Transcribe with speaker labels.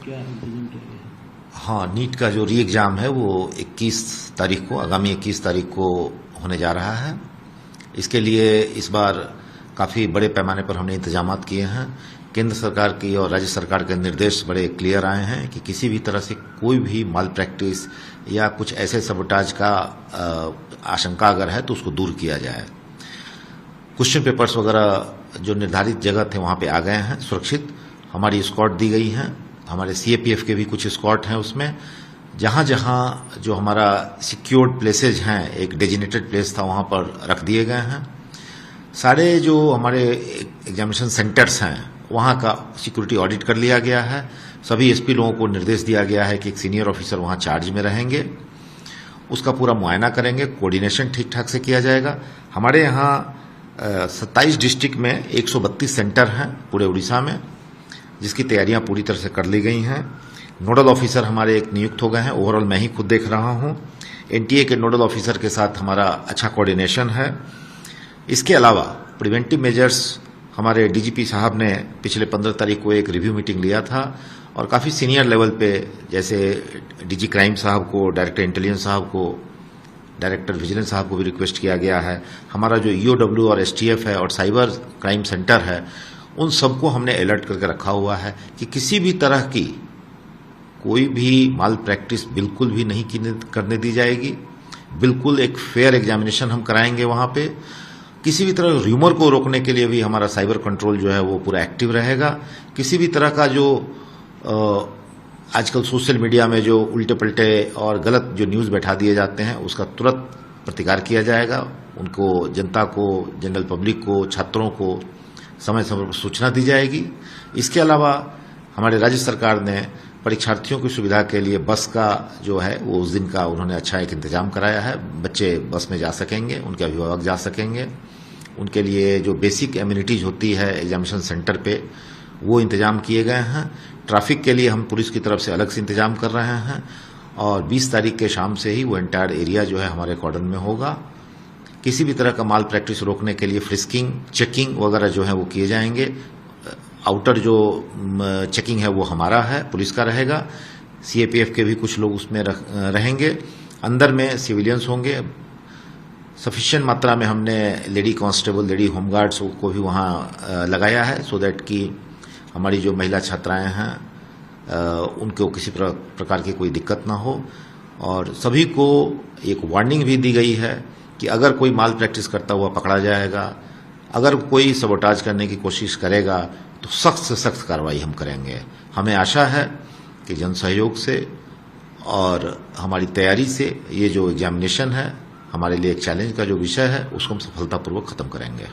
Speaker 1: क्या इंतजाम किया गया है?
Speaker 2: हाँ, नीट का जो री एग्ज़ाम है वो 21 तारीख को, आगामी 21 तारीख को होने जा रहा है। इसके लिए इस बार काफ़ी बड़े पैमाने पर हमने इंतजामात किए हैं। केंद्र सरकार की और राज्य सरकार के निर्देश बड़े क्लियर आए हैं कि किसी भी तरह से कोई भी माल प्रैक्टिस या कुछ ऐसे सबोटाज का आशंका अगर है तो उसको दूर किया जाए। क्वेश्चन पेपर्स वगैरह जो निर्धारित जगह थे वहाँ पे आ गए हैं सुरक्षित। हमारी स्क्वाड दी गई हैं, हमारे सीएपीएफ के भी कुछ स्क्वाड हैं उसमें। जहाँ जहाँ जो हमारा सिक्योर्ड प्लेसेज हैं, एक डेजिनेटेड प्लेस था वहाँ पर रख दिए गए हैं। सारे जो हमारे एग्जामिनेशन सेंटर्स हैं वहाँ का सिक्योरिटी ऑडिट कर लिया गया है। सभी एसपी लोगों को निर्देश दिया गया है कि एक सीनियर ऑफिसर वहाँ चार्ज में रहेंगे, उसका पूरा मुआयना करेंगे, कोऑर्डिनेशन ठीक ठाक से किया जाएगा। हमारे यहाँ 27 डिस्ट्रिक्ट में 132 सेंटर हैं पूरे उड़ीसा में, जिसकी तैयारियां पूरी तरह से कर ली गई हैं। नोडल ऑफिसर हमारे एक नियुक्त हो गए हैं, ओवरऑल मैं ही खुद देख रहा हूं। एनटीए के नोडल ऑफिसर के साथ हमारा अच्छा कोऑर्डिनेशन है। इसके अलावा प्रिवेंटिव मेजर्स हमारे डीजीपी साहब ने पिछले 15 तारीख को एक रिव्यू मीटिंग लिया था और काफ़ी सीनियर लेवल पे, जैसे डीजी क्राइम साहब को, डायरेक्टर इंटेलिजेंस साहब को, डायरेक्टर विजिलेंस साहब को भी रिक्वेस्ट किया गया है। हमारा जो ईओडब्ल्यू और एसटीएफ है और साइबर क्राइम सेंटर है, उन सबको हमने अलर्ट करके रखा हुआ है कि किसी भी तरह की कोई भी माल प्रैक्टिस बिल्कुल भी नहीं करने दी जाएगी। बिल्कुल एक फेयर एग्जामिनेशन हम कराएंगे वहाँ पे। किसी भी तरह र्यूमर को रोकने के लिए भी हमारा साइबर कंट्रोल जो है वो पूरा एक्टिव रहेगा। किसी भी तरह का जो आजकल सोशल मीडिया में जो उल्टे पलटे और गलत जो न्यूज़ बैठा दिए जाते हैं उसका तुरंत प्रतिकार किया जाएगा। उनको, जनता को, जनरल पब्लिक को, छात्रों को समय समय पर सूचना दी जाएगी। इसके अलावा हमारे राज्य सरकार ने परीक्षार्थियों की सुविधा के लिए बस का जो है वो उस दिन का उन्होंने अच्छा एक इंतजाम कराया है। बच्चे बस में जा सकेंगे, उनके अभिभावक जा सकेंगे। उनके लिए जो बेसिक एम्यूनिटीज होती है एग्जामिनेशन सेंटर पे वो इंतजाम किए गए हैं। ट्रैफिक के लिए हम पुलिस की तरफ से अलग से इंतजाम कर रहे हैं और 20 तारीख के शाम से ही वो एंटायर एरिया जो है हमारे कॉर्डन में होगा। किसी भी तरह का माल प्रैक्टिस रोकने के लिए फ्रिस्किंग, चेकिंग वगैरह जो है वो किए जाएंगे। आउटर जो चेकिंग है वो हमारा है, पुलिस का रहेगा। सीएपीएफ के भी कुछ लोग उसमें रहेंगे। अंदर में सिविलियंस होंगे। सफिशिएंट मात्रा में हमने लेडी कांस्टेबल, लेडी होमगार्ड्स को भी वहाँ लगाया है, सो दैट कि हमारी जो महिला छात्राएं हैं उनको किसी प्रकार की कोई दिक्कत ना हो। और सभी को एक वार्निंग भी दी गई है कि अगर कोई माल प्रैक्टिस करता हुआ पकड़ा जाएगा, अगर कोई सबोटाज करने की कोशिश करेगा तो सख्त से सख्त कार्रवाई हम करेंगे। हमें आशा है कि जन सहयोग से और हमारी तैयारी से ये जो एग्जामिनेशन है, हमारे लिए एक चैलेंज का जो विषय है, उसको हम सफलतापूर्वक खत्म करेंगे।